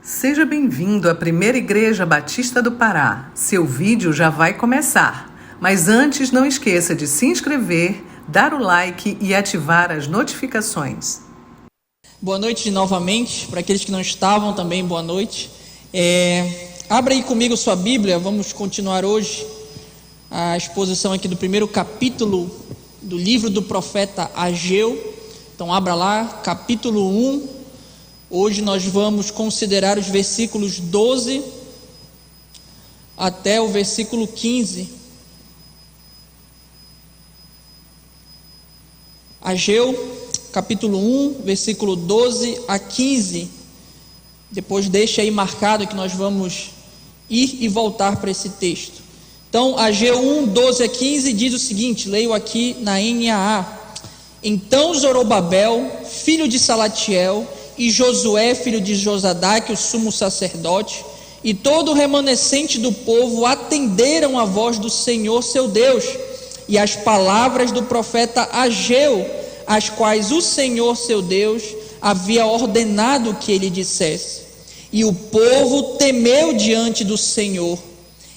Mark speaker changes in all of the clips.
Speaker 1: Seja bem-vindo à Primeira Igreja Batista do Pará. Seu vídeo já vai começar. Mas antes, não esqueça de se inscrever, dar o like e ativar as notificações.
Speaker 2: Boa noite novamente, para aqueles que não estavam também, boa noite. Abra aí comigo sua Bíblia, vamos continuar hoje a exposição aqui do primeiro capítulo do livro do profeta Ageu. Então abra lá, capítulo 1. Hoje nós vamos considerar os versículos 12 até o versículo 15. Ageu, capítulo 1, versículo 12 a 15. Depois deixa aí marcado que nós vamos ir e voltar para esse texto. Então, Ageu 1, 12 a 15 diz o seguinte, leio aqui na NAA. Então Zorobabel, filho de Salatiel, e Josué, filho de Josadaque, o sumo sacerdote, e todo o remanescente do povo atenderam a voz do Senhor seu Deus, e as palavras do profeta Ageu, as quais o Senhor seu Deus havia ordenado que ele dissesse. E o povo temeu diante do Senhor.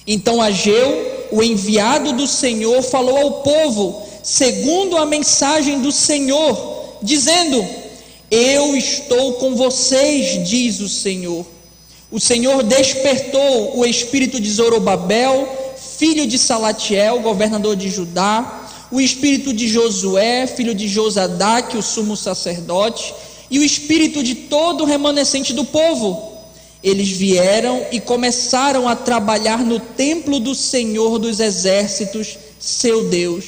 Speaker 2: Então Ageu, o enviado do Senhor, falou ao povo, segundo a mensagem do Senhor, dizendo: eu estou com vocês, diz o Senhor. O Senhor despertou o espírito de Zorobabel, filho de Salatiel, governador de Judá, o espírito de Josué, filho de Josadaque, o sumo sacerdote, e o espírito de todo o remanescente do povo. Eles vieram e começaram a trabalhar no templo do Senhor dos exércitos, seu Deus.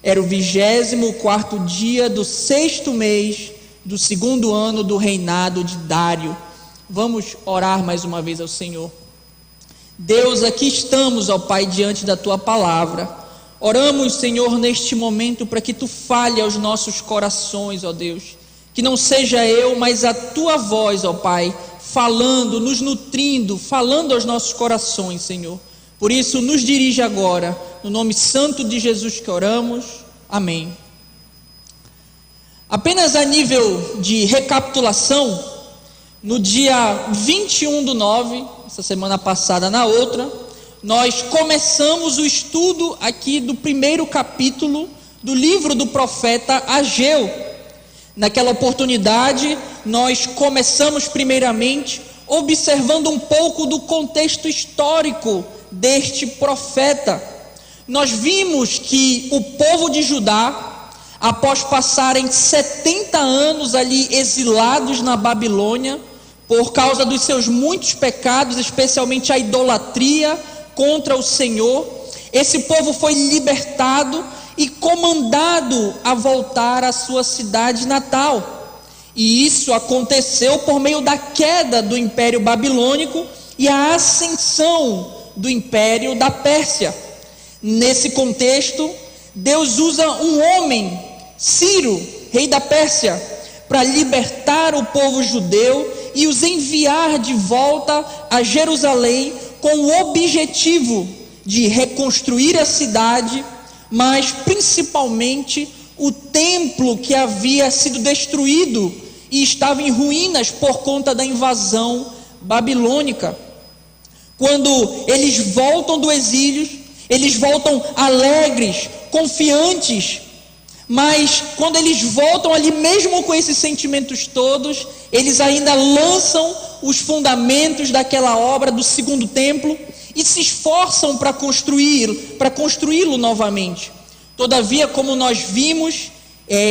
Speaker 2: Era o 24º dia do 6º mês do 2º ano do reinado de Dário. Vamos orar mais uma vez ao Senhor. Deus, aqui estamos, ó Pai, diante da Tua palavra. Oramos, Senhor, neste momento para que Tu fale aos nossos corações, ó Deus. Que não seja eu, mas a Tua voz, ó Pai, falando, nos nutrindo, falando aos nossos corações, Senhor. Por isso, nos dirige agora, no nome santo de Jesus que oramos. Amém. Apenas a nível de recapitulação, no dia 21/9, essa semana passada na outra, nós começamos o estudo aqui do primeiro capítulo do livro do profeta Ageu. Naquela oportunidade, nós começamos primeiramente observando um pouco do contexto histórico deste profeta. Nós vimos que o povo de Judá, após passarem 70 anos ali exilados na Babilônia, por causa dos seus muitos pecados, especialmente a idolatria contra o Senhor, esse povo foi libertado e comandado a voltar à sua cidade natal. E isso aconteceu por meio da queda do Império Babilônico e a ascensão do Império da Pérsia. Nesse contexto, Deus usa um homem, Ciro, rei da Pérsia, para libertar o povo judeu e os enviar de volta a Jerusalém com o objetivo de reconstruir a cidade, mas principalmente o templo que havia sido destruído e estava em ruínas por conta da invasão babilônica. Quando eles voltam do exílio, eles voltam alegres, confiantes, mas quando eles voltam ali, mesmo com esses sentimentos todos, eles ainda lançam os fundamentos daquela obra do segundo templo e se esforçam para construí-lo novamente. Todavia, como nós vimos,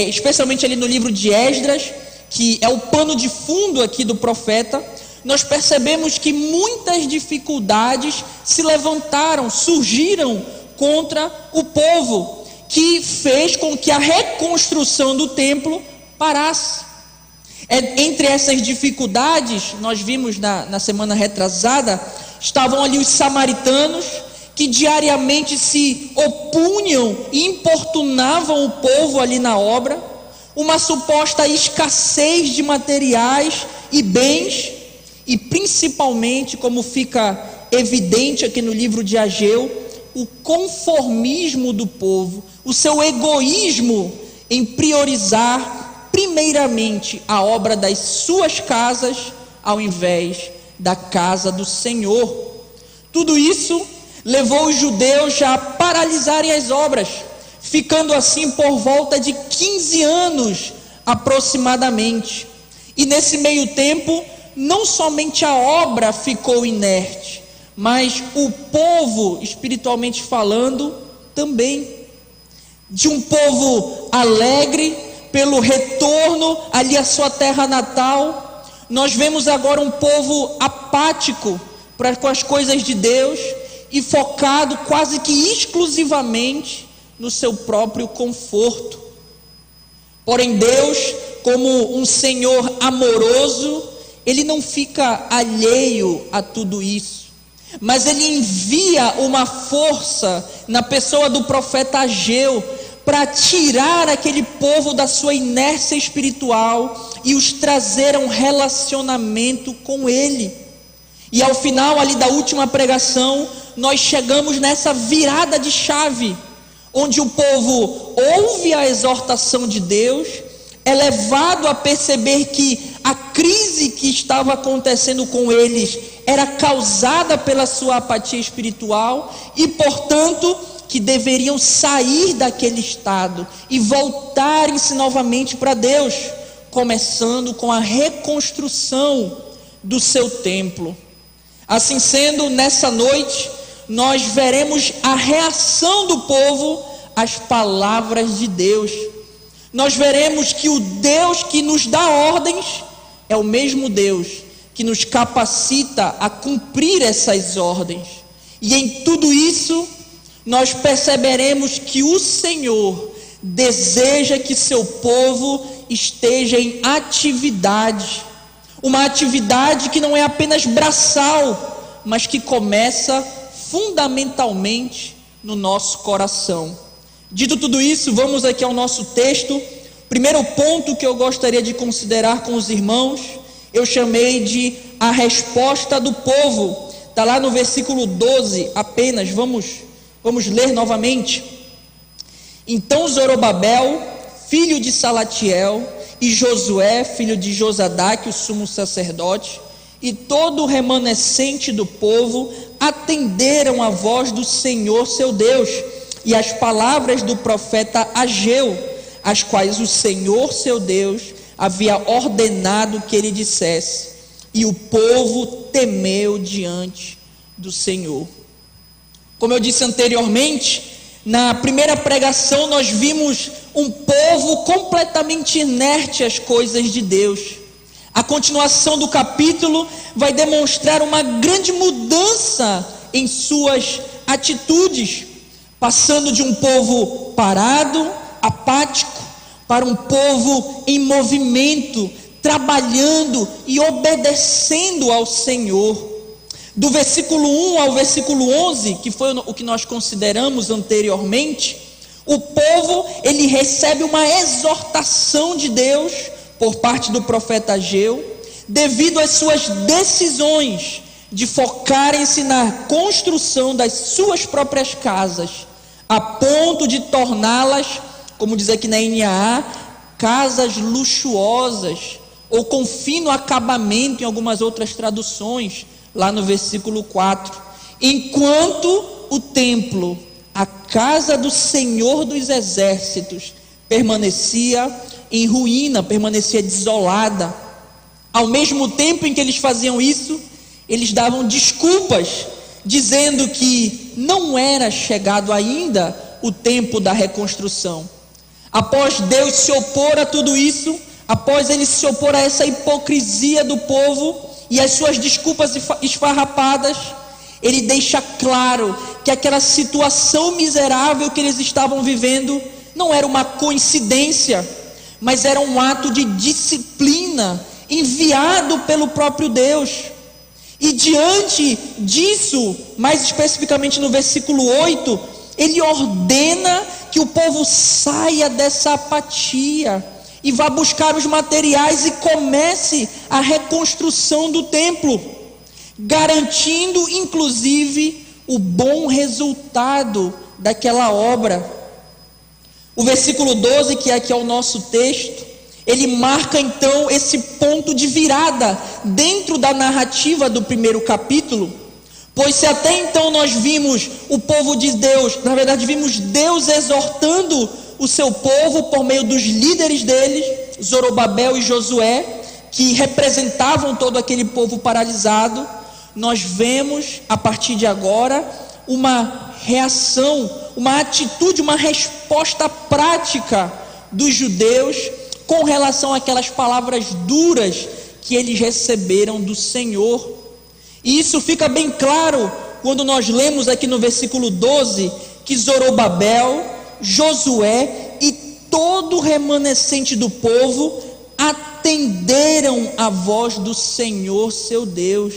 Speaker 2: especialmente ali no livro de Esdras, que é o pano de fundo aqui do profeta, nós percebemos que muitas dificuldades se levantaram, surgiram contra o povo, que fez com que a reconstrução do templo parasse. Entre essas dificuldades, nós vimos na semana retrasada, estavam ali os samaritanos, que diariamente se opunham e importunavam o povo ali na obra, uma suposta escassez de materiais e bens, e principalmente, como fica evidente aqui no livro de Ageu, o conformismo do povo, o seu egoísmo em priorizar primeiramente a obra das suas casas ao invés da casa do Senhor. Tudo isso levou os judeus a paralisarem as obras, ficando assim por volta de 15 anos aproximadamente. E nesse meio tempo, não somente a obra ficou inerte, mas o povo, espiritualmente falando, também. De um povo alegre pelo retorno ali à sua terra natal, nós vemos agora um povo apático com as coisas de Deus e focado quase que exclusivamente no seu próprio conforto. Porém, Deus, como um Senhor amoroso, Ele não fica alheio a tudo isso, mas Ele envia uma força na pessoa do profeta Ageu para tirar aquele povo da sua inércia espiritual e os trazer a um relacionamento com Ele. E ao final ali da última pregação, nós chegamos nessa virada de chave, onde o povo ouve a exortação de Deus, é levado a perceber que a crise que estava acontecendo com eles era causada pela sua apatia espiritual e, portanto, que deveriam sair daquele estado e voltarem-se novamente para Deus, começando com a reconstrução do seu templo. Assim sendo, nessa noite, nós veremos a reação do povo às palavras de Deus. Nós veremos que o Deus que nos dá ordens é o mesmo Deus que nos capacita a cumprir essas ordens. E em tudo isso, nós perceberemos que o Senhor deseja que seu povo esteja em atividade. Uma atividade que não é apenas braçal, mas que começa fundamentalmente no nosso coração. Dito tudo isso, vamos aqui ao nosso texto. Primeiro ponto que eu gostaria de considerar com os irmãos, eu chamei de a resposta do povo. Está lá no versículo 12 apenas, vamos ler novamente. Então Zorobabel, filho de Salatiel, e Josué, filho de Josadaque, o sumo sacerdote, e todo o remanescente do povo atenderam a voz do Senhor seu Deus e as palavras do profeta Ageu, as quais o Senhor seu Deus havia ordenado que ele dissesse, e o povo temeu diante do Senhor. Como eu disse anteriormente, na primeira pregação nós vimos um povo completamente inerte às coisas de Deus. A continuação do capítulo vai demonstrar uma grande mudança em suas atitudes, passando de um povo parado, apático, para um povo em movimento, trabalhando e obedecendo ao Senhor. Do versículo 1 ao versículo 11, que foi o que nós consideramos anteriormente, o povo, ele recebe uma exortação de Deus por parte do profeta Ageu, devido às suas decisões de focarem-se na construção das suas próprias casas, a ponto de torná-las, como diz aqui na NAA, casas luxuosas, ou com fino acabamento em algumas outras traduções, lá no versículo 4. Enquanto o templo, a casa do Senhor dos Exércitos, permanecia em ruína, permanecia desolada. Ao mesmo tempo em que eles faziam isso, eles davam desculpas, dizendo que não era chegado ainda o tempo da reconstrução. Após Deus se opor a tudo isso, após ele se opor a essa hipocrisia do povo e as suas desculpas esfarrapadas, ele deixa claro que aquela situação miserável que eles estavam vivendo não era uma coincidência, mas era um ato de disciplina enviado pelo próprio Deus. E diante disso, mais especificamente no versículo 8, ele ordena que o povo saia dessa apatia e vá buscar os materiais e comece a reconstrução do templo, garantindo inclusive o bom resultado daquela obra. O versículo 12, que aqui é o nosso texto, ele marca então esse ponto de virada dentro da narrativa do primeiro capítulo, pois se até então nós vimos o povo de Deus, na verdade vimos Deus exortando o seu povo por meio dos líderes deles, Zorobabel e Josué, que representavam todo aquele povo paralisado, nós vemos a partir de agora uma reação, uma atitude, uma resposta prática dos judeus com relação àquelas palavras duras que eles receberam do Senhor. E isso fica bem claro quando nós lemos aqui no versículo 12 que Zorobabel, Josué e todo o remanescente do povo atenderam a voz do Senhor seu Deus.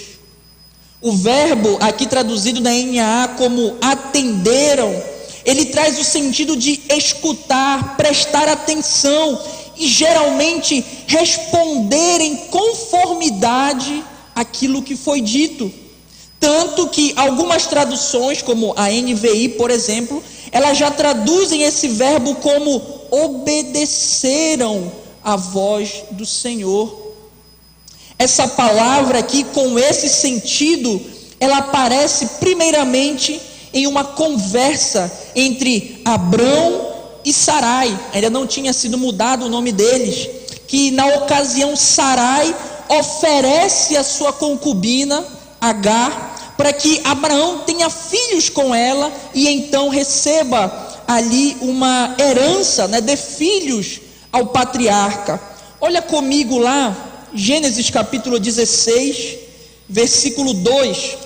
Speaker 2: O verbo aqui traduzido na NAA como atenderam, ele traz o sentido de escutar, prestar atenção e geralmente responder em conformidade àquilo que foi dito. Tanto que algumas traduções, como a NVI, por exemplo, elas já traduzem esse verbo como obedeceram à voz do Senhor. Essa palavra aqui, com esse sentido, ela aparece primeiramente em uma conversa entre Abrão e Sarai. Ainda não tinha sido mudado o nome deles, que na ocasião Sarai oferece a sua concubina Agar para que Abraão tenha filhos com ela e então receba ali uma herança, dê filhos ao patriarca. Olha comigo lá, Gênesis capítulo 16, versículo 2,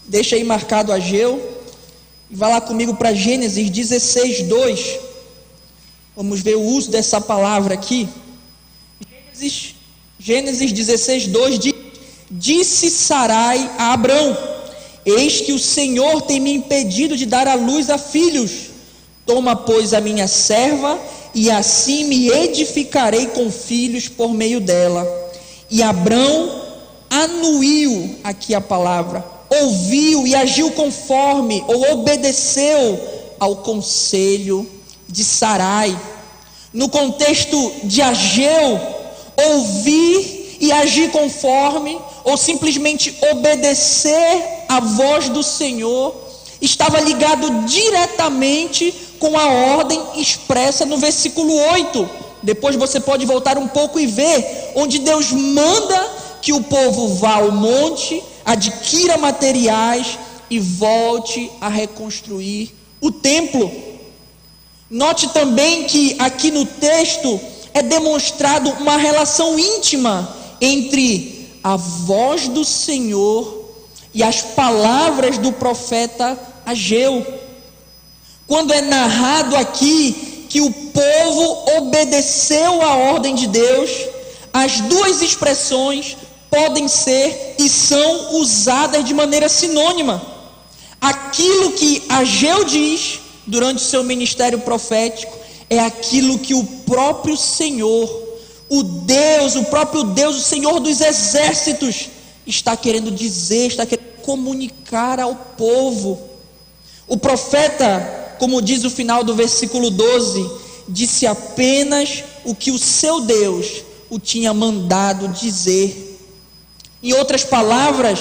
Speaker 2: deixa aí marcado Ageu, e vai lá comigo para Gênesis 16, 2, vamos ver o uso dessa palavra aqui. Gênesis 16, 2 diz: disse Sarai a Abrão: eis que o Senhor tem me impedido de dar à luz a filhos, toma pois a minha serva, e assim me edificarei com filhos por meio dela. E Abrão anuiu, aqui a palavra, ouviu e agiu conforme, ou obedeceu ao conselho de Sarai. No contexto de Ageu, ouvir e agir conforme, ou simplesmente obedecer à voz do Senhor, estava ligado diretamente com a ordem expressa no versículo 8. Depois você pode voltar um pouco e ver onde Deus manda que o povo vá ao monte, adquira materiais e volte a reconstruir o templo. Note também que aqui no texto é demonstrado uma relação íntima entre a voz do Senhor e as palavras do profeta Ageu. Quando é narrado aqui que o povo obedeceu à ordem de Deus, as duas expressões podem ser e são usadas de maneira sinônima. Aquilo que Ageu diz durante o seu ministério profético é aquilo que o próprio Senhor, o próprio Deus, o Senhor dos exércitos, está querendo dizer, está querendo comunicar ao povo. O profeta, como diz o final do versículo 12, disse apenas o que o seu Deus o tinha mandado dizer. Em outras palavras,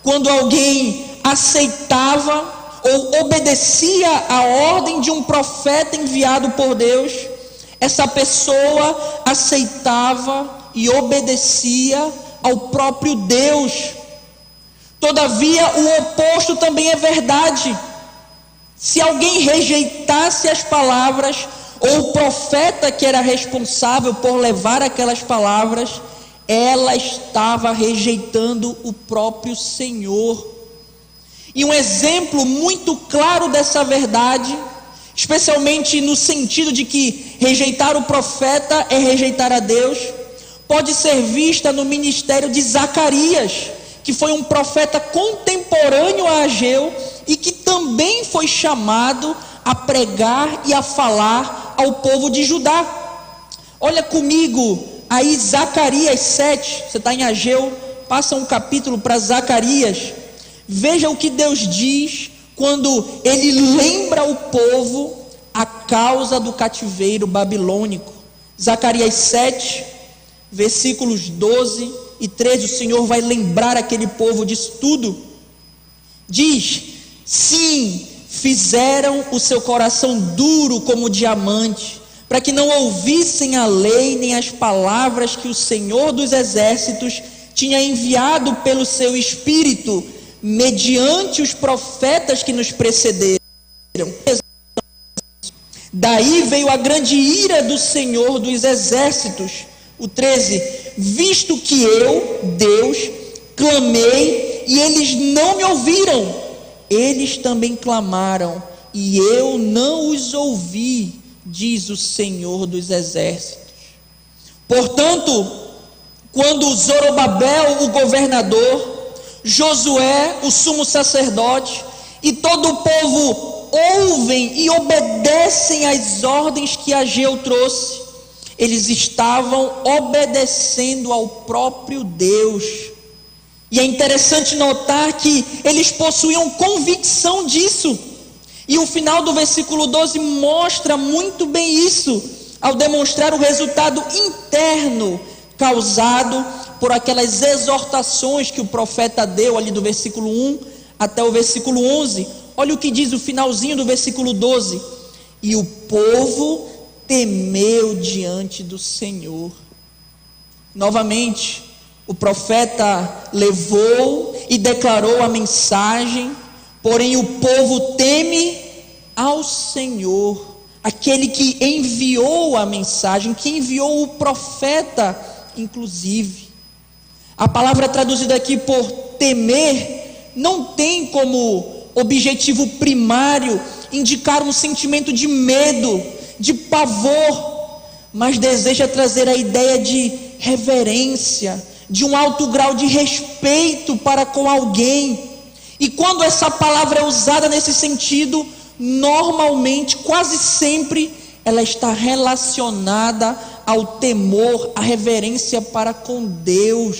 Speaker 2: quando alguém aceitava ou obedecia a ordem de um profeta enviado por Deus, essa pessoa aceitava e obedecia ao próprio Deus. Todavia, o oposto também é verdade. Se alguém rejeitasse as palavras, ou o profeta que era responsável por levar aquelas palavras, ela estava rejeitando o próprio Senhor. E um exemplo muito claro dessa verdade, especialmente no sentido de que rejeitar o profeta é rejeitar a Deus, pode ser vista no ministério de Zacarias, que foi um profeta contemporâneo a Ageu e que também foi chamado a pregar e a falar ao povo de Judá. Olha comigo aí Zacarias 7, você está em Ageu, passa um capítulo para Zacarias, veja o que Deus diz quando ele lembra o povo a causa do cativeiro babilônico. Zacarias 7, versículos 12 e 13, o Senhor vai lembrar aquele povo disso tudo. Diz: sim, fizeram o seu coração duro como diamante, para que não ouvissem a lei nem as palavras que o Senhor dos exércitos tinha enviado pelo seu Espírito, mediante os profetas que nos precederam. Daí veio a grande ira do Senhor dos exércitos. O 13: visto que eu, Deus, clamei e eles não me ouviram, eles também clamaram e eu não os ouvi, diz o Senhor dos exércitos. Portanto, quando Zorobabel, o governador, Josué, o sumo sacerdote, e todo o povo ouvem e obedecem às ordens que Ageu trouxe, eles estavam obedecendo ao próprio Deus. E é interessante notar que eles possuíam convicção disso. E o final do versículo 12 mostra muito bem isso, ao demonstrar o resultado interno causado por aquelas exortações que o profeta deu ali do versículo 1 até o versículo 11. Olha o que diz o finalzinho do versículo 12: e o povo temeu diante do Senhor. Novamente, o profeta levou e declarou a mensagem, porém o povo teme ao Senhor, aquele que enviou a mensagem, que enviou o profeta, inclusive. A palavra traduzida aqui por temer não tem como objetivo primário indicar um sentimento de medo, de pavor, mas deseja trazer a ideia de reverência, de um alto grau de respeito para com alguém. E quando essa palavra é usada nesse sentido, normalmente, quase sempre, ela está relacionada ao temor, à reverência para com Deus.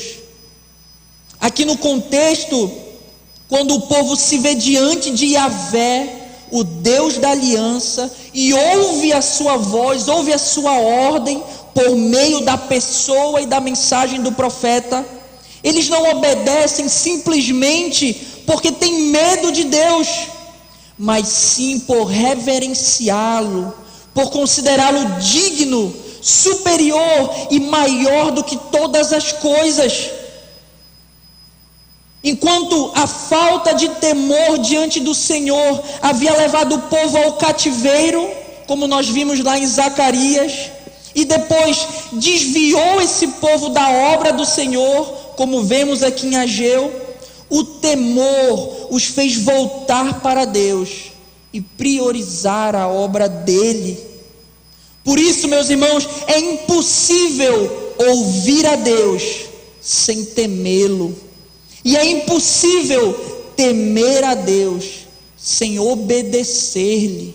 Speaker 2: Aqui no contexto, quando o povo se vê diante de Yahvé, o Deus da aliança, e ouve a sua voz, ouve a sua ordem, por meio da pessoa e da mensagem do profeta, eles não obedecem simplesmente porque têm medo de Deus, mas sim por reverenciá-lo, por considerá-lo digno, superior e maior do que todas as coisas. Enquanto a falta de temor diante do Senhor havia levado o povo ao cativeiro, como nós vimos lá em Zacarias, e depois desviou esse povo da obra do Senhor, como vemos aqui em Ageu, o temor os fez voltar para Deus e priorizar a obra dele. Por isso, meus irmãos, é impossível ouvir a Deus sem temê-lo. E é impossível temer a Deus sem obedecer-lhe.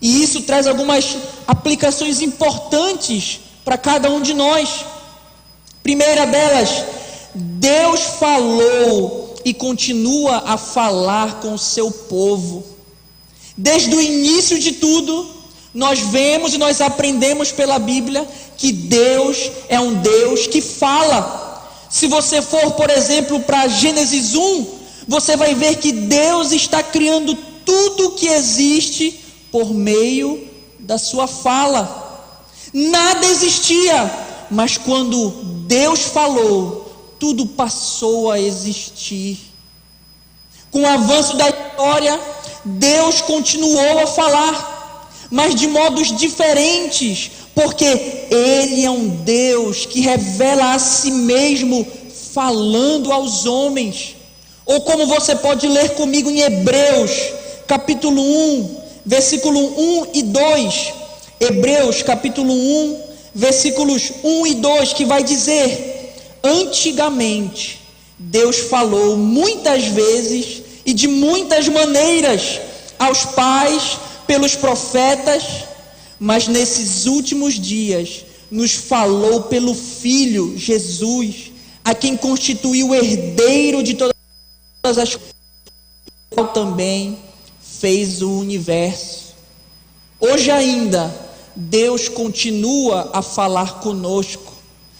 Speaker 2: E isso traz algumas aplicações importantes para cada um de nós. Primeira delas, Deus falou e continua a falar com o seu povo. Desde o início de tudo, nós vemos e nós aprendemos pela Bíblia que Deus é um Deus que fala. Se você for, por exemplo, para Gênesis 1, você vai ver que Deus está criando tudo o que existe por meio da sua fala. Nada existia, mas quando Deus falou, tudo passou a existir. Com o avanço da história, Deus continuou a falar, mas de modos diferentes, porque Ele é um Deus que revela a si mesmo falando aos homens. Ou como você pode ler comigo em Hebreus, capítulo 1, versículo 1 e 2. Hebreus, capítulo 1, versículos 1 e 2, que vai dizer: antigamente, Deus falou muitas vezes e de muitas maneiras aos pais pelos profetas, mas nesses últimos dias nos falou pelo Filho Jesus, a quem constituiu o herdeiro de todas as coisas, também fez o universo. Hoje ainda, Deus continua a falar conosco.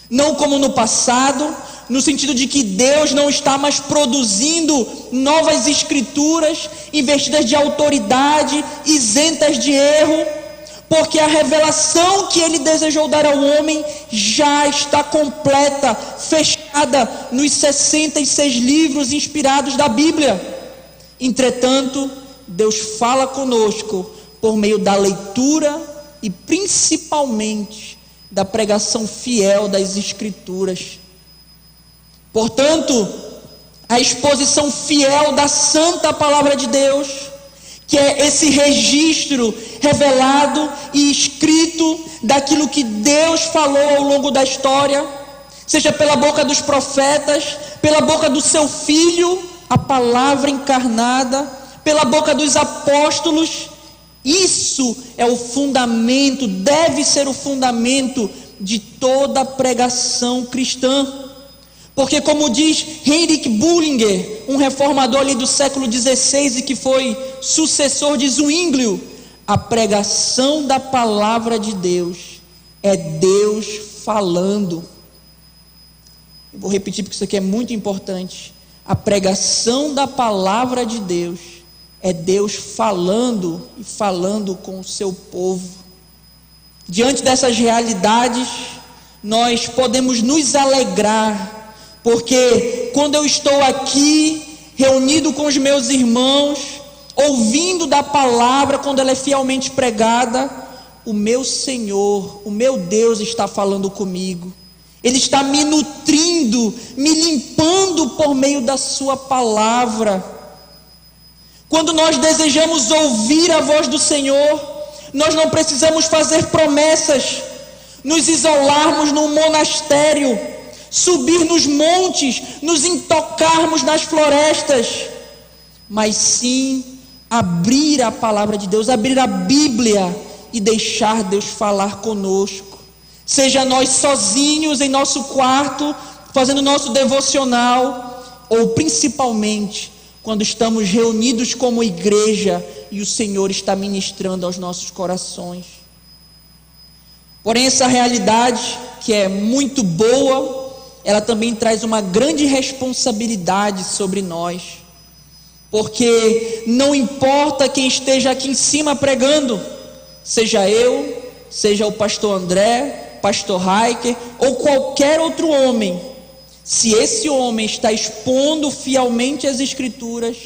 Speaker 2: Não como no passado, no sentido de que Deus não está mais produzindo novas escrituras investidas de autoridade, isentas de erro, porque a revelação que Ele desejou dar ao homem já está completa, fechada nos 66 livros inspirados da Bíblia. Entretanto, Deus fala conosco por meio da leitura e principalmente da pregação fiel das Escrituras. Portanto, a exposição fiel da Santa Palavra de Deus, que é esse registro revelado e escrito daquilo que Deus falou ao longo da história, seja pela boca dos profetas, pela boca do seu Filho, a palavra encarnada, pela boca dos apóstolos, isso é o fundamento, deve ser o fundamento de toda a pregação cristã. Porque, como diz Heinrich Bullinger, um reformador ali do século XVI e que foi sucessor de Zwinglio, a pregação da palavra de Deus é Deus falando. Eu vou repetir porque isso aqui é muito importante. A pregação da palavra de Deus é Deus falando e falando com o seu povo. Diante dessas realidades, nós podemos nos alegrar, porque quando eu estou aqui, reunido com os meus irmãos, ouvindo da palavra, quando ela é fielmente pregada, o meu Senhor, o meu Deus está falando comigo. Ele está me nutrindo, me limpando por meio da sua palavra. Quando nós desejamos ouvir a voz do Senhor, nós não precisamos fazer promessas, nos isolarmos num monastério, subir nos montes, nos intocarmos nas florestas, mas sim abrir a palavra de Deus, abrir a Bíblia e deixar Deus falar conosco. Seja nós sozinhos em nosso quarto, fazendo nosso devocional, ou principalmente quando estamos reunidos como igreja e o Senhor está ministrando aos nossos corações. Porém, essa realidade, que é muito boa, ela também traz uma grande responsabilidade sobre nós, porque não importa quem esteja aqui em cima pregando, seja eu, seja o pastor André, pastor Heiker ou qualquer outro homem, se esse homem está expondo fielmente as Escrituras,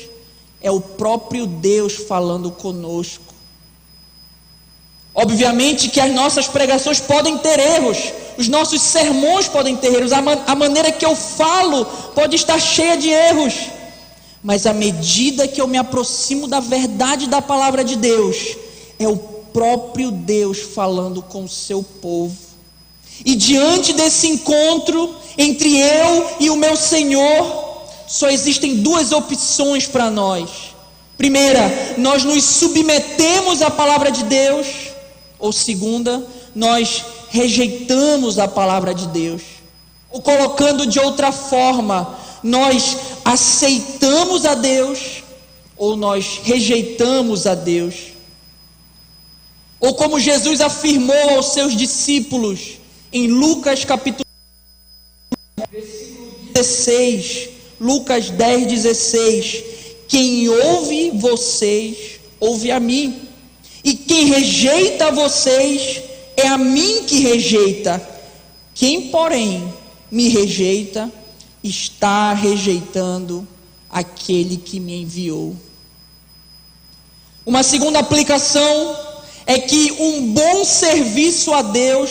Speaker 2: é o próprio Deus falando conosco. Obviamente que as nossas pregações podem ter erros, os nossos sermões podem ter erros, a maneira que eu falo pode estar cheia de erros, mas à medida que eu me aproximo da verdade da palavra de Deus, é o próprio Deus falando com o seu povo. E diante desse encontro entre eu e o meu Senhor, só existem duas opções para nós. Primeira, nós nos submetemos à palavra de Deus, ou segunda, nós rejeitamos a palavra de Deus. Ou colocando de outra forma, nós aceitamos a Deus ou nós rejeitamos a Deus. Ou como Jesus afirmou aos seus discípulos em Lucas capítulo 16, Lucas 10:16, quem ouve vocês, ouve a mim, e quem rejeita vocês, é a mim que rejeita. Quem, porém, me rejeita, está rejeitando aquele que me enviou. Uma segunda aplicação é que um bom serviço a Deus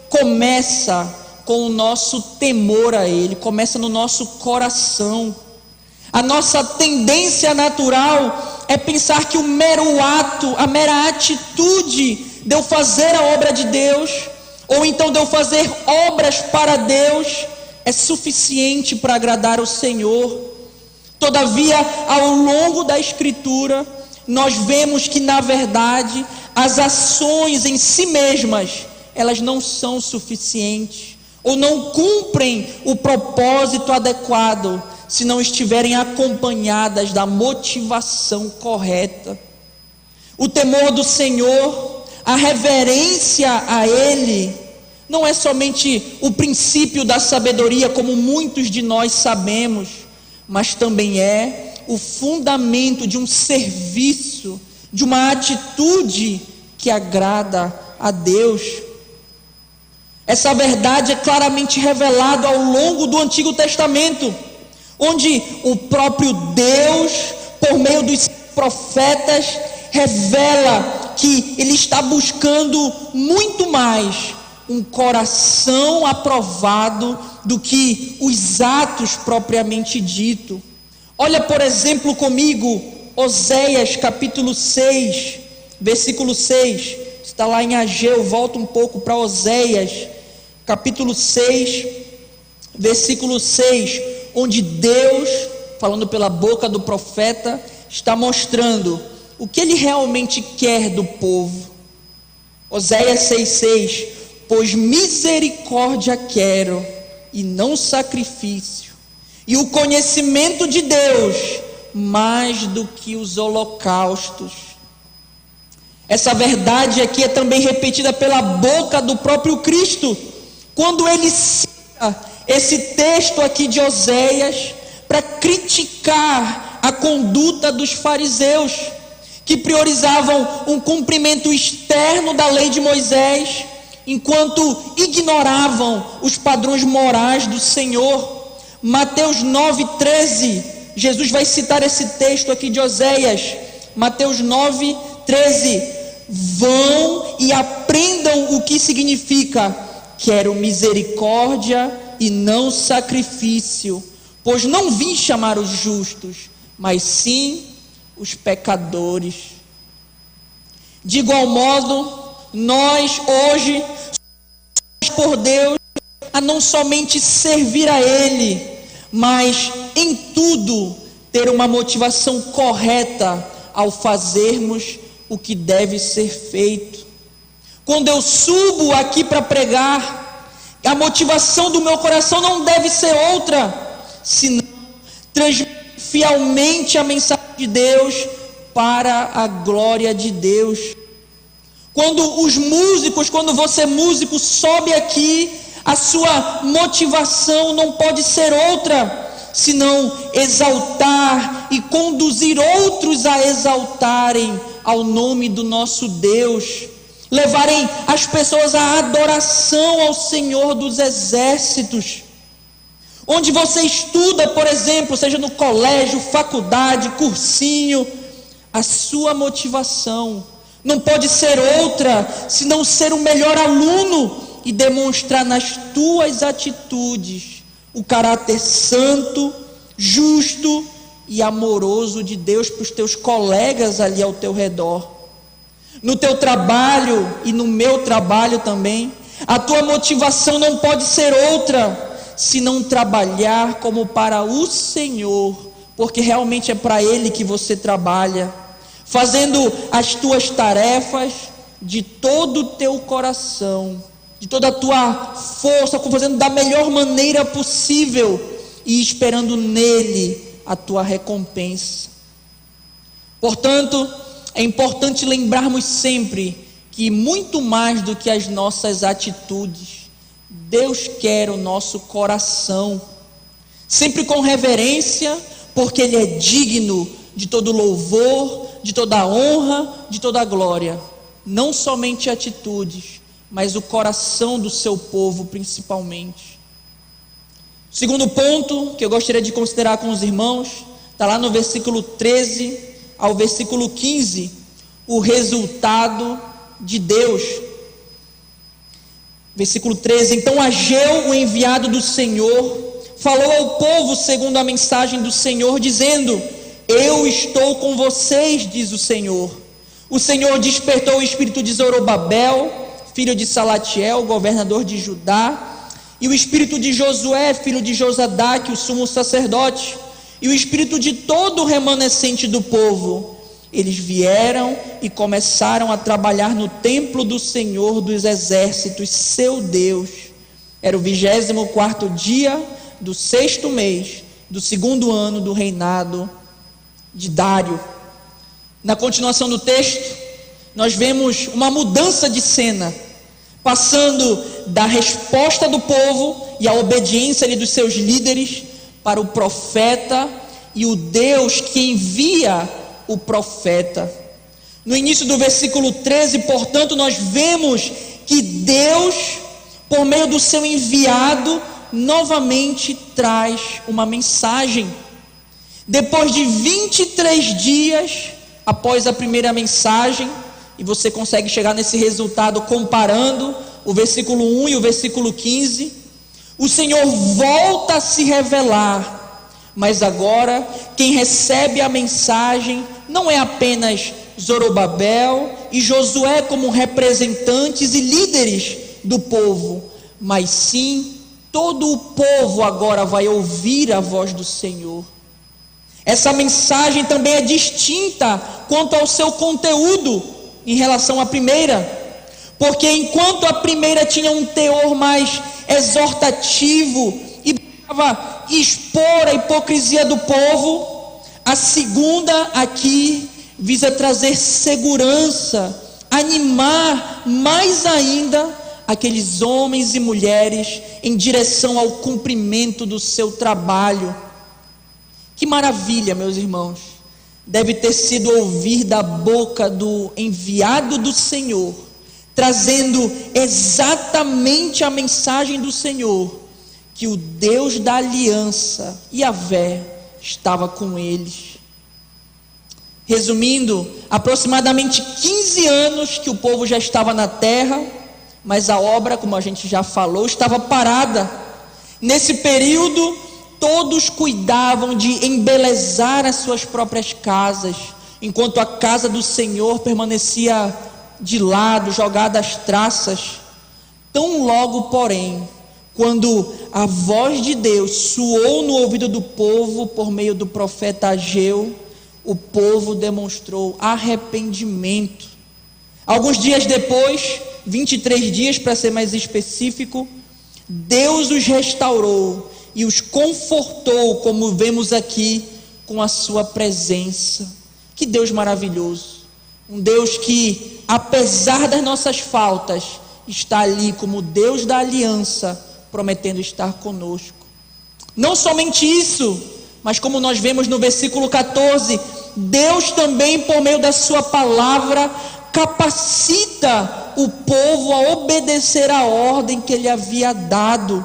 Speaker 2: começa com o nosso temor a Ele, começa no nosso coração. A nossa tendência natural é pensar que o mero ato, a mera atitude de eu fazer a obra de Deus, ou então de eu fazer obras para Deus, é suficiente para agradar o Senhor. Todavia, ao longo da Escritura, nós vemos que, na verdade, as ações em si mesmas, elas não são suficientes, ou não cumprem o propósito adequado, se não estiverem acompanhadas da motivação correta. O temor do Senhor, a reverência a Ele não é somente o princípio da sabedoria, como muitos de nós sabemos, mas também é o fundamento de um serviço, de uma atitude que agrada a Deus. Essa verdade é claramente revelada ao longo do Antigo Testamento, onde o próprio Deus, por meio dos profetas, revela que Ele está buscando muito mais um coração aprovado do que os atos propriamente dito. Olha, por exemplo, comigo, Oséias capítulo 6, versículo 6, está lá em Ageu, volta um pouco para Oséias, capítulo 6, versículo 6, onde Deus, falando pela boca do profeta, está mostrando o que Ele realmente quer do povo. Oséias 6,6: pois misericórdia quero e não sacrifício, e o conhecimento de Deus mais do que os holocaustos. Essa verdade aqui é também repetida pela boca do próprio Cristo, quando ele cita esse texto aqui de Oséias para criticar a conduta dos fariseus, que priorizavam um cumprimento externo da lei de Moisés, enquanto ignoravam os padrões morais do Senhor. Mateus 9,13, Jesus vai citar esse texto aqui de Oséias, Mateus 9,13: vão e aprendam o que significa quero misericórdia e não sacrifício, pois não vim chamar os justos, mas sim os pecadores. De igual modo, nós hoje somos por Deus a não somente servir a Ele, mas em tudo ter uma motivação correta ao fazermos o que deve ser feito. Quando eu subo aqui para pregar, a motivação do meu coração não deve ser outra, senão transmitir fielmente a mensagem de Deus para a glória de Deus. Quando você músico sobe aqui, a sua motivação não pode ser outra, senão exaltar e conduzir outros a exaltarem ao nome do nosso Deus, levarem as pessoas à adoração ao Senhor dos exércitos. Onde você estuda, por exemplo, seja no colégio, faculdade, cursinho, a sua motivação não pode ser outra, senão ser o melhor aluno e demonstrar nas tuas atitudes o caráter santo, justo e amoroso de Deus para os teus colegas ali ao teu redor. No teu trabalho e no meu trabalho também, a tua motivação não pode ser outra, senão trabalhar como para o Senhor, porque realmente é para Ele que você trabalha, fazendo as tuas tarefas de todo o teu coração, de toda a tua força, fazendo da melhor maneira possível e esperando nele a tua recompensa. Portanto, é importante lembrarmos sempre que muito mais do que as nossas atitudes, Deus quer o nosso coração, sempre com reverência, porque Ele é digno de todo louvor, de toda honra, de toda glória. Não somente atitudes, mas o coração do seu povo principalmente. Segundo ponto que eu gostaria de considerar com os irmãos, está lá no versículo 13 ao versículo 15, o resultado de Deus. Versículo 13: então Ageu, o enviado do Senhor, falou ao povo segundo a mensagem do Senhor, dizendo: eu estou com vocês, diz o Senhor. O Senhor despertou o espírito de Zorobabel, filho de Salatiel, governador de Judá, e o espírito de Josué, filho de Josadaque, o sumo sacerdote, e o espírito de todo o remanescente do povo. Eles vieram e começaram a trabalhar no templo do Senhor dos exércitos, seu Deus. Era o 24º dia do 6º mês, do 2º ano do reinado de Dário. Na continuação do texto, nós vemos uma mudança de cena, passando da resposta do povo e a obediência ali dos seus líderes para o profeta e o Deus que envia o profeta. No início do versículo 13, portanto, nós vemos que Deus, por meio do seu enviado, novamente traz uma mensagem. Depois de 23 dias após a primeira mensagem, e você consegue chegar nesse resultado comparando o versículo 1 e o versículo 15, o Senhor volta a se revelar, mas agora quem recebe a mensagem não é apenas Zorobabel e Josué como representantes e líderes do povo, mas sim todo o povo agora vai ouvir a voz do Senhor. Essa mensagem também é distinta quanto ao seu conteúdo em relação à primeira, porque enquanto a primeira tinha um teor mais exortativo e buscava expor a hipocrisia do povo, a segunda aqui visa trazer segurança, animar mais ainda aqueles homens e mulheres em direção ao cumprimento do seu trabalho. Que maravilha, meus irmãos, deve ter sido ouvir da boca do enviado do Senhor, trazendo exatamente a mensagem do Senhor, que o Deus da aliança, Yahvé, estava com eles. Resumindo, aproximadamente 15 anos que o povo já estava na terra, mas a obra, como a gente já falou, estava parada. Nesse período, todos cuidavam de embelezar as suas próprias casas, enquanto a casa do Senhor permanecia de lado, jogada às traças. Tão logo, porém, quando a voz de Deus soou no ouvido do povo por meio do profeta Ageu, o povo demonstrou arrependimento. Alguns dias depois, 23 dias para ser mais específico, Deus os restaurou e os confortou, como vemos aqui, com a sua presença. Que Deus maravilhoso! Um Deus que, apesar das nossas faltas, está ali como Deus da aliança, prometendo estar conosco. Não somente isso, mas como nós vemos no versículo 14, Deus também, por meio da sua palavra, capacita o povo a obedecer a ordem que ele havia dado.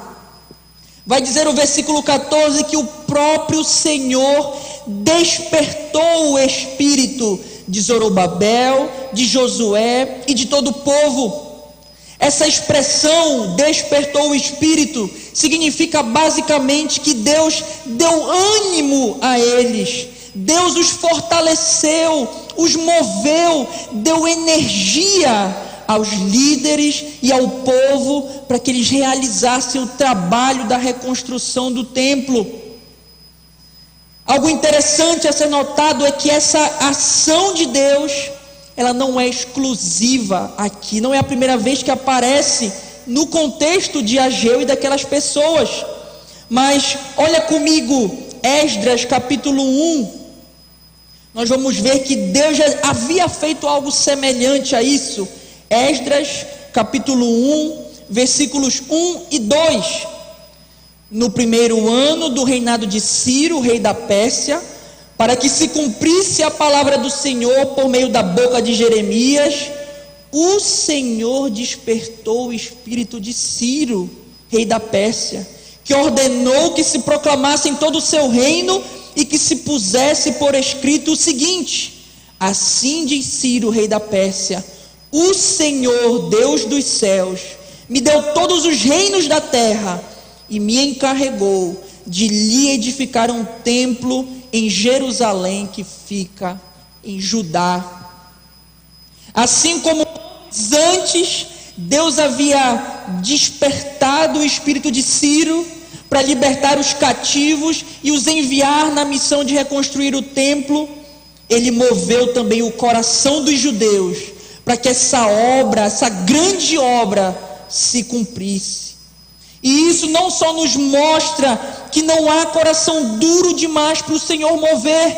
Speaker 2: Vai dizer o versículo 14 que o próprio Senhor despertou o espírito de Zorobabel, de Josué e de todo o povo. Essa expressão, despertou o espírito, significa basicamente que Deus deu ânimo a eles, Deus os fortaleceu, os moveu, deu energia aos líderes e ao povo para que eles realizassem o trabalho da reconstrução do templo. Algo interessante a ser notado é que essa ação de Deus, ela não é exclusiva aqui, não é a primeira vez que aparece no contexto de Ageu e daquelas pessoas. Mas olha comigo, Esdras capítulo 1, nós vamos ver que Deus já havia feito algo semelhante a isso. Esdras capítulo 1, versículos 1 e 2. No primeiro ano do reinado de Ciro, rei da Pérsia, para que se cumprisse a palavra do Senhor por meio da boca de Jeremias, o Senhor despertou o espírito de Ciro, rei da Pérsia, que ordenou que se proclamasse em todo o seu reino e que se pusesse por escrito o seguinte: assim diz Ciro, rei da Pérsia, o Senhor, Deus dos céus, me deu todos os reinos da terra e me encarregou de lhe edificar um templo em Jerusalém que fica em Judá. Assim como antes Deus havia despertado o espírito de Ciro para libertar os cativos e os enviar na missão de reconstruir o templo, ele moveu também o coração dos judeus para que essa obra, essa grande obra, se cumprisse. E isso não só nos mostra que não há coração duro demais para o Senhor mover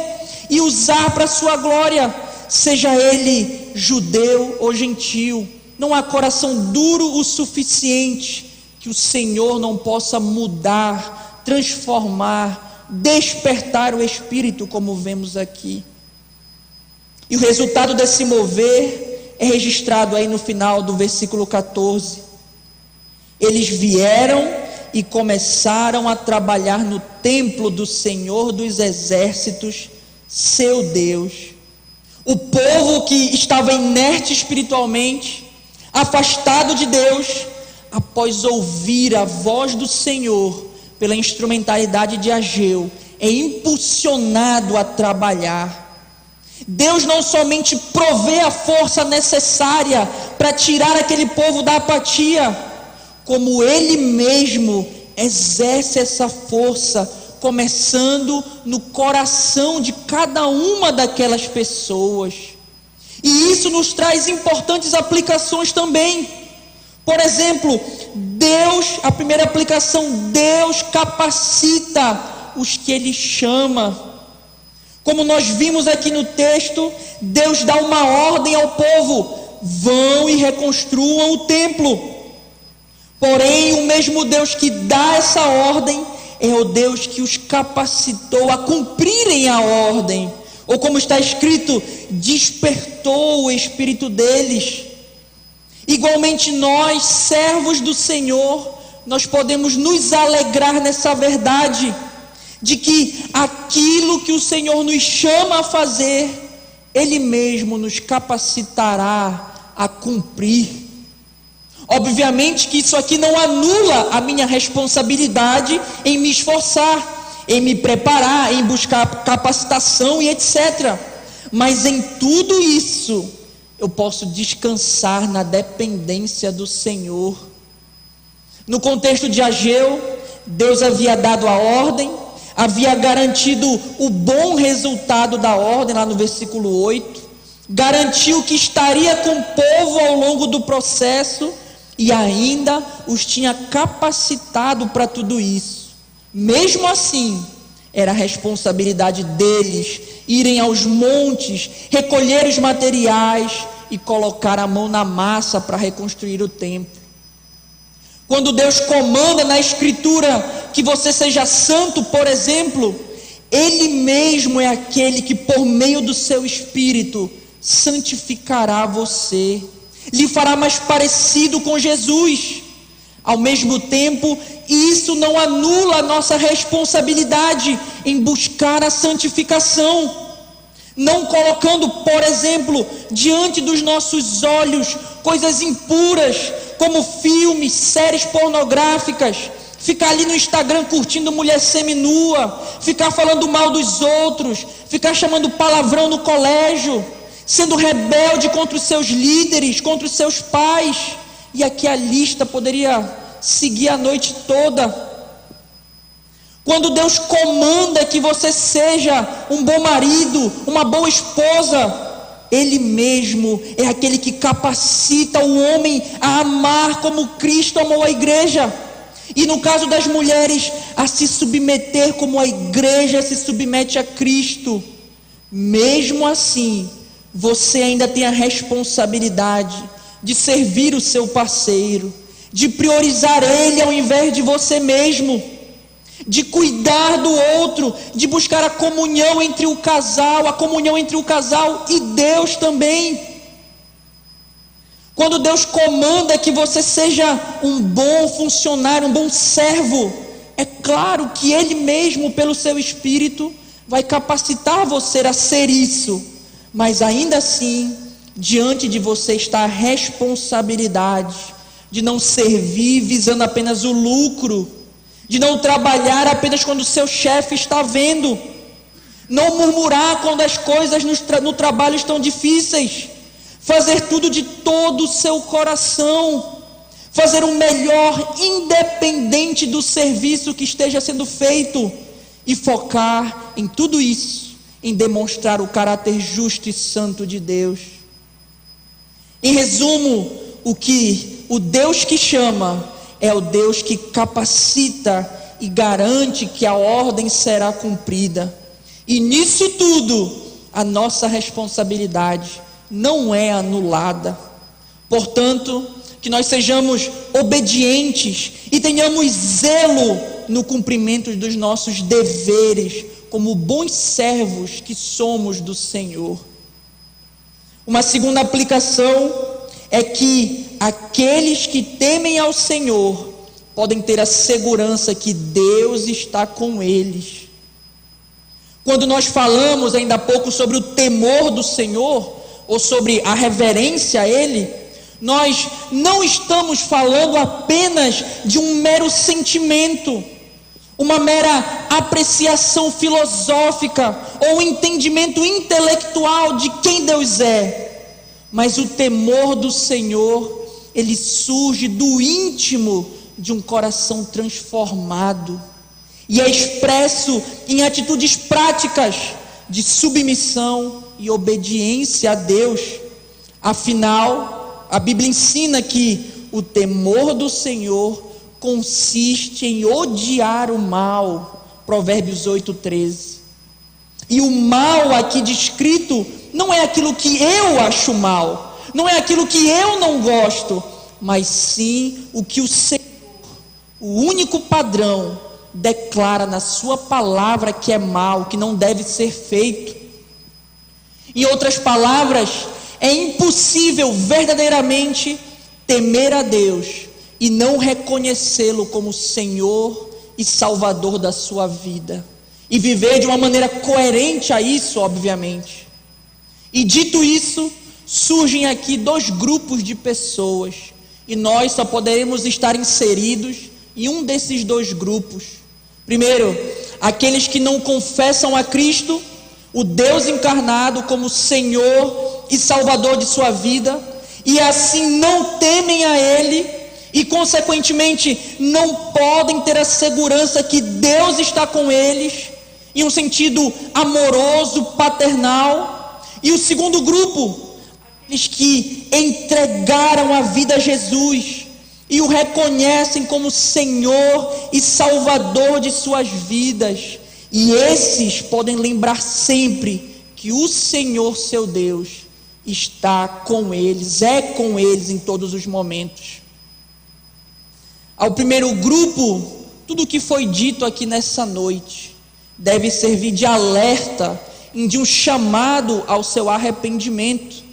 Speaker 2: e usar para a sua glória, seja ele judeu ou gentil. Não há coração duro o suficiente que o Senhor não possa mudar, transformar, despertar o espírito, como vemos aqui. E o resultado desse mover é registrado aí no final do versículo 14. Eles vieram e começaram a trabalhar no templo do Senhor dos Exércitos, seu Deus. O povo que estava inerte espiritualmente, afastado de Deus, após ouvir a voz do Senhor pela instrumentalidade de Ageu, é impulsionado a trabalhar. Deus não somente provê a força necessária para tirar aquele povo da apatia, como Ele mesmo exerce essa força, começando no coração de cada uma daquelas pessoas. E isso nos traz importantes aplicações também. Por exemplo, a primeira aplicação, Deus capacita os que Ele chama. Como nós vimos aqui no texto, Deus dá uma ordem ao povo: vão e reconstruam o templo. Porém, o mesmo Deus que dá essa ordem é o Deus que os capacitou a cumprirem a ordem. Ou como está escrito, despertou o espírito deles. Igualmente nós, servos do Senhor, nós podemos nos alegrar nessa verdade, de que aquilo que o Senhor nos chama a fazer, Ele mesmo nos capacitará a cumprir. Obviamente que isso aqui não anula a minha responsabilidade em me esforçar, em me preparar, em buscar capacitação e etc. Mas em tudo isso, eu posso descansar na dependência do Senhor. No contexto de Ageu, Deus havia dado a ordem, havia garantido o bom resultado da ordem, lá no versículo 8, garantiu que estaria com o povo ao longo do processo e ainda os tinha capacitado para tudo isso. Mesmo assim, era responsabilidade deles irem aos montes, recolher os materiais e colocar a mão na massa para reconstruir o templo. Quando Deus comanda na Escritura que você seja santo, por exemplo, Ele mesmo é aquele que por meio do seu Espírito santificará você, lhe fará mais parecido com Jesus. Ao mesmo tempo, isso não anula a nossa responsabilidade em buscar a santificação, não colocando, por exemplo, diante dos nossos olhos coisas impuras, como filmes, séries pornográficas, ficar ali no Instagram curtindo mulher seminua, ficar falando mal dos outros, ficar chamando palavrão no colégio, sendo rebelde contra os seus líderes, contra os seus pais, e aqui a lista poderia seguir a noite toda. Quando Deus comanda que você seja um bom marido, uma boa esposa, Ele mesmo é aquele que capacita o homem a amar como Cristo amou a igreja. E no caso das mulheres, a se submeter como a igreja se submete a Cristo. Mesmo assim, você ainda tem a responsabilidade de servir o seu parceiro, de priorizar ele ao invés de você mesmo, de cuidar do outro, de buscar a comunhão entre o casal e Deus também. Quando Deus comanda que você seja um bom funcionário, um bom servo, é claro que Ele mesmo, pelo seu Espírito, vai capacitar você a ser isso. Mas ainda assim, diante de você está a responsabilidade de não servir visando apenas o lucro, de não trabalhar apenas quando o seu chefe está vendo, não murmurar quando as coisas no trabalho estão difíceis, fazer tudo de todo o seu coração, fazer o melhor independente do serviço que esteja sendo feito e focar em tudo isso, em demonstrar o caráter justo e santo de Deus. Em resumo, o Deus que chama é o Deus que capacita e garante que a ordem será cumprida. E nisso tudo, a nossa responsabilidade não é anulada. Portanto, que nós sejamos obedientes e tenhamos zelo no cumprimento dos nossos deveres, como bons servos que somos do Senhor. Uma segunda aplicação é que aqueles que temem ao Senhor podem ter a segurança que Deus está com eles. Quando nós falamos ainda há pouco sobre o temor do Senhor, ou sobre a reverência a Ele, nós não estamos falando apenas de um mero sentimento, uma mera apreciação filosófica ou entendimento intelectual de quem Deus é, mas o temor do Senhor, ele surge do íntimo de um coração transformado e é expresso em atitudes práticas de submissão e obediência a Deus. Afinal, a Bíblia ensina que o temor do Senhor consiste em odiar o mal, Provérbios 8:13. E o mal aqui descrito não é aquilo que eu acho mal, não é aquilo que eu não gosto, mas sim o que o Senhor, o único padrão, declara na sua palavra que é mal, que não deve ser feito. Em outras palavras, é impossível verdadeiramente temer a Deus e não reconhecê-lo como Senhor e Salvador da sua vida, e viver de uma maneira coerente a isso, obviamente. E dito isso, surgem aqui dois grupos de pessoas, e nós só poderemos estar inseridos em um desses dois grupos. Primeiro, aqueles que não confessam a Cristo, o Deus encarnado, como Senhor e Salvador de sua vida, e assim não temem a Ele, e consequentemente não podem ter a segurança que Deus está com eles, em um sentido amoroso, paternal. E o segundo grupo, aqueles que entregaram a vida a Jesus e o reconhecem como Senhor e Salvador de suas vidas, e esses podem lembrar sempre que o Senhor, seu Deus, está com eles, é com eles em todos os momentos. Ao primeiro grupo, tudo o que foi dito aqui nessa noite deve servir de alerta e de um chamado ao seu arrependimento.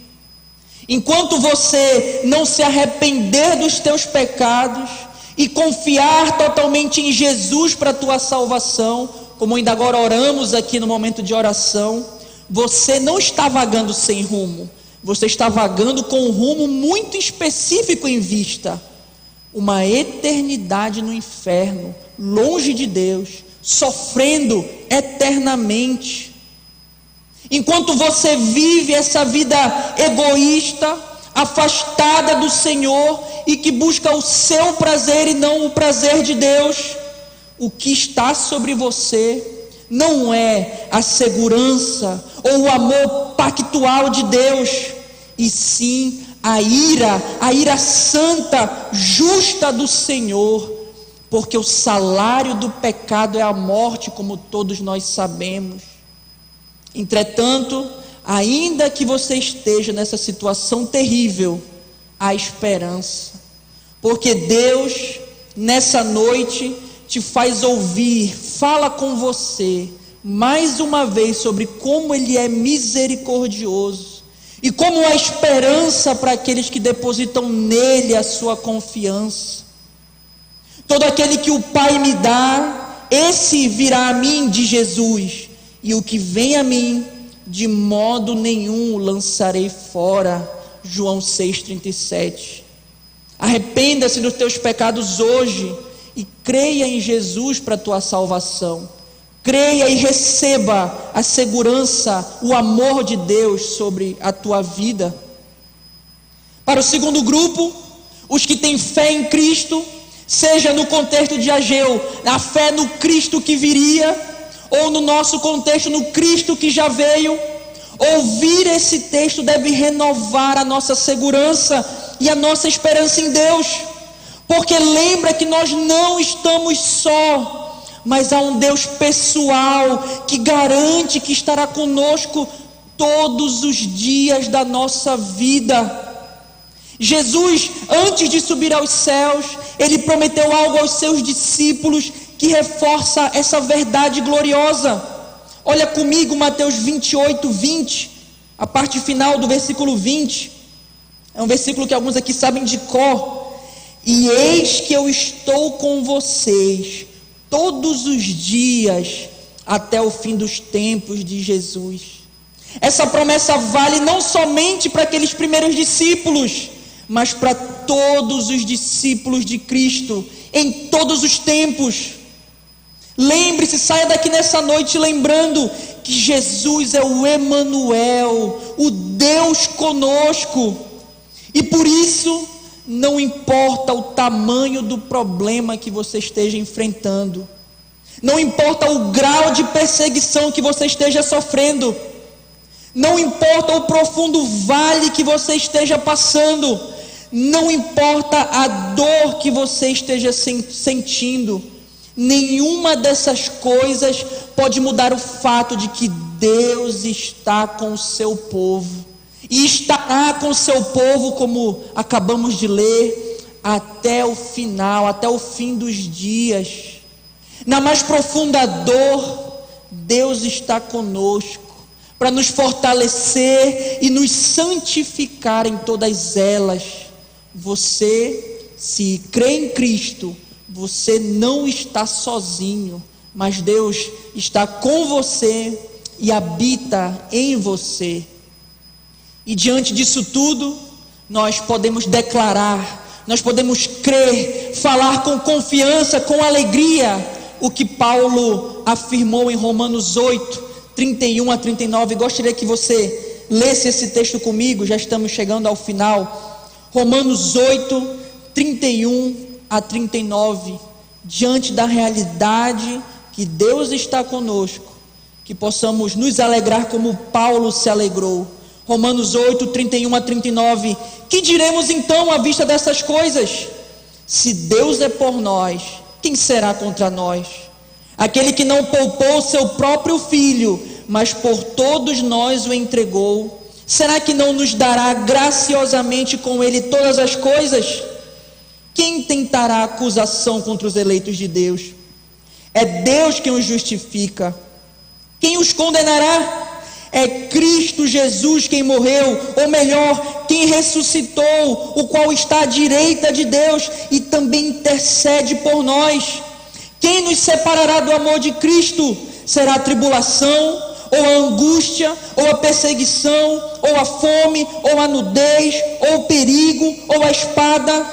Speaker 2: Enquanto você não se arrepender dos teus pecados e confiar totalmente em Jesus para a tua salvação, como ainda agora oramos aqui no momento de oração, você não está vagando sem rumo, você está vagando com um rumo muito específico em vista: uma eternidade no inferno, longe de Deus, sofrendo eternamente. Enquanto você vive essa vida egoísta, afastada do Senhor e que busca o seu prazer e não o prazer de Deus, o que está sobre você não é a segurança ou o amor pactual de Deus, e sim a ira santa, justa do Senhor, porque o salário do pecado é a morte, como todos nós sabemos. Entretanto, ainda que você esteja nessa situação terrível, há esperança, porque Deus, nessa noite, te faz ouvir, fala com você, mais uma vez, sobre como Ele é misericordioso, e como há esperança para aqueles que depositam nele a sua confiança. Todo aquele que o Pai me dá, esse virá a mim, diz Jesus, e o que vem a mim, de modo nenhum o lançarei fora. João 6,37. Arrependa-se dos teus pecados hoje e creia em Jesus para a tua salvação. Creia e receba a segurança, o amor de Deus sobre a tua vida. Para o segundo grupo, os que têm fé em Cristo, seja no contexto de Ageu, a fé no Cristo que viria, ou no nosso contexto, no Cristo que já veio, ouvir esse texto deve renovar a nossa segurança e a nossa esperança em Deus, porque lembra que nós não estamos só, mas há um Deus pessoal que garante que estará conosco todos os dias da nossa vida. Jesus, antes de subir aos céus, ele prometeu algo aos seus discípulos que reforça essa verdade gloriosa. Olha comigo Mateus 28, 20, a parte final do versículo 20. É um versículo que alguns aqui sabem de cor. E eis que eu estou com vocês todos os dias até o fim dos tempos, de Jesus. Essa promessa vale não somente para aqueles primeiros discípulos, mas para todos os discípulos de Cristo, em todos os tempos. Lembre-se, saia daqui nessa noite lembrando que Jesus é o Emanuel, o Deus conosco. E por isso, não importa o tamanho do problema que você esteja enfrentando, não importa o grau de perseguição que você esteja sofrendo, não importa o profundo vale que você esteja passando, não importa a dor que você esteja sentindo, nenhuma dessas coisas pode mudar o fato de que Deus está com o seu povo, e estará com o seu povo, como acabamos de ler, até o final, até o fim dos dias. Na mais profunda dor, Deus está conosco, para nos fortalecer e nos santificar em todas elas. Você, se crê em Cristo, você não está sozinho, mas Deus está com você e habita em você. E diante disso tudo, nós podemos declarar, nós podemos crer, falar com confiança, com alegria, o que Paulo afirmou em Romanos 8, 31 a 39. Gostaria que você lesse esse texto comigo, já estamos chegando ao final. Romanos 8, 31 a 39. Diante da realidade que Deus está conosco, que possamos nos alegrar como Paulo se alegrou. Romanos 8, 31 a 39. Que diremos então à vista dessas coisas? Se Deus é por nós, quem será contra nós? Aquele que não poupou seu próprio filho, mas por todos nós o entregou, será que não nos dará graciosamente com ele todas as coisas? Quem tentará acusação contra os eleitos de Deus? É Deus quem os justifica. Quem os condenará? É Cristo Jesus quem morreu, ou melhor, quem ressuscitou, o qual está à direita de Deus e também intercede por nós. Quem nos separará do amor de Cristo? Será a tribulação, ou a angústia, ou a perseguição, ou a fome, ou a nudez, ou o perigo, ou a espada?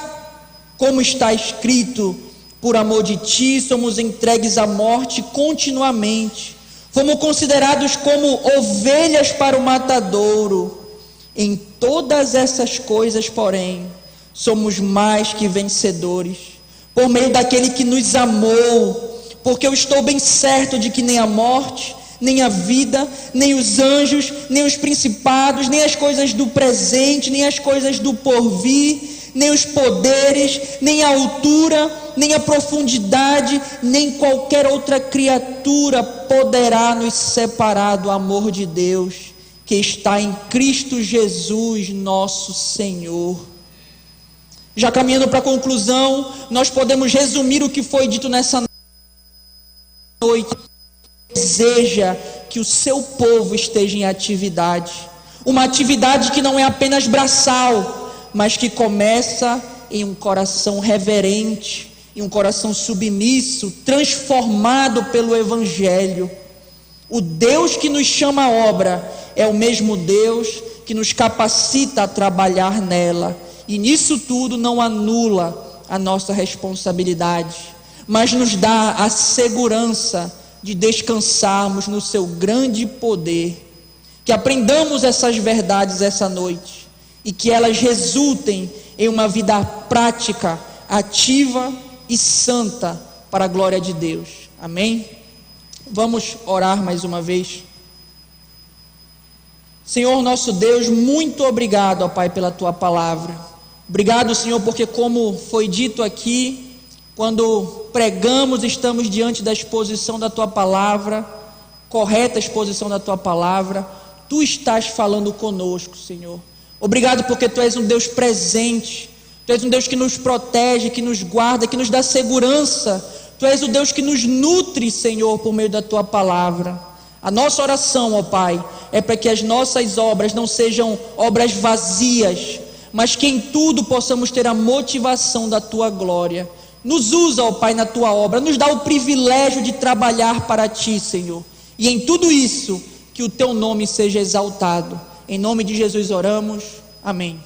Speaker 2: Como está escrito: por amor de ti somos entregues à morte continuamente. Fomos considerados como ovelhas para o matadouro. Em todas essas coisas, porém, somos mais que vencedores, por meio daquele que nos amou. Porque eu estou bem certo de que nem a morte, nem a vida, nem os anjos, nem os principados, nem as coisas do presente, nem as coisas do porvir, nem os poderes, nem a altura, nem a profundidade, nem qualquer outra criatura poderá nos separar do amor de Deus, que está em Cristo Jesus, nosso Senhor. Já caminhando para a conclusão, nós podemos resumir o que foi dito nessa noite. Deseja que o seu povo esteja em atividade, uma atividade que não é apenas braçal, mas que começa em um coração reverente, em um coração submisso, transformado pelo Evangelho. O Deus que nos chama à obra é o mesmo Deus que nos capacita a trabalhar nela, e nisso tudo não anula a nossa responsabilidade, mas nos dá a segurança de descansarmos no seu grande poder. Que aprendamos essas verdades essa noite e que elas resultem em uma vida prática, ativa e santa para a glória de Deus. Amém? Vamos orar mais uma vez. Senhor nosso Deus, muito obrigado, ó Pai, pela Tua palavra. Obrigado, Senhor, porque como foi dito aqui, quando pregamos, estamos diante da exposição da Tua palavra, correta exposição da Tua palavra, Tu estás falando conosco, Senhor. Obrigado porque Tu és um Deus presente. Tu és um Deus que nos protege, que nos guarda, que nos dá segurança. Tu és o Deus que nos nutre, Senhor, por meio da Tua palavra. A nossa oração, ó Pai, é para que as nossas obras não sejam obras vazias, mas que em tudo possamos ter a motivação da Tua glória. Nos usa, ó Pai, na Tua obra, nos dá o privilégio de trabalhar para Ti, Senhor. E em tudo isso, que o Teu nome seja exaltado. Em nome de Jesus oramos. Amém.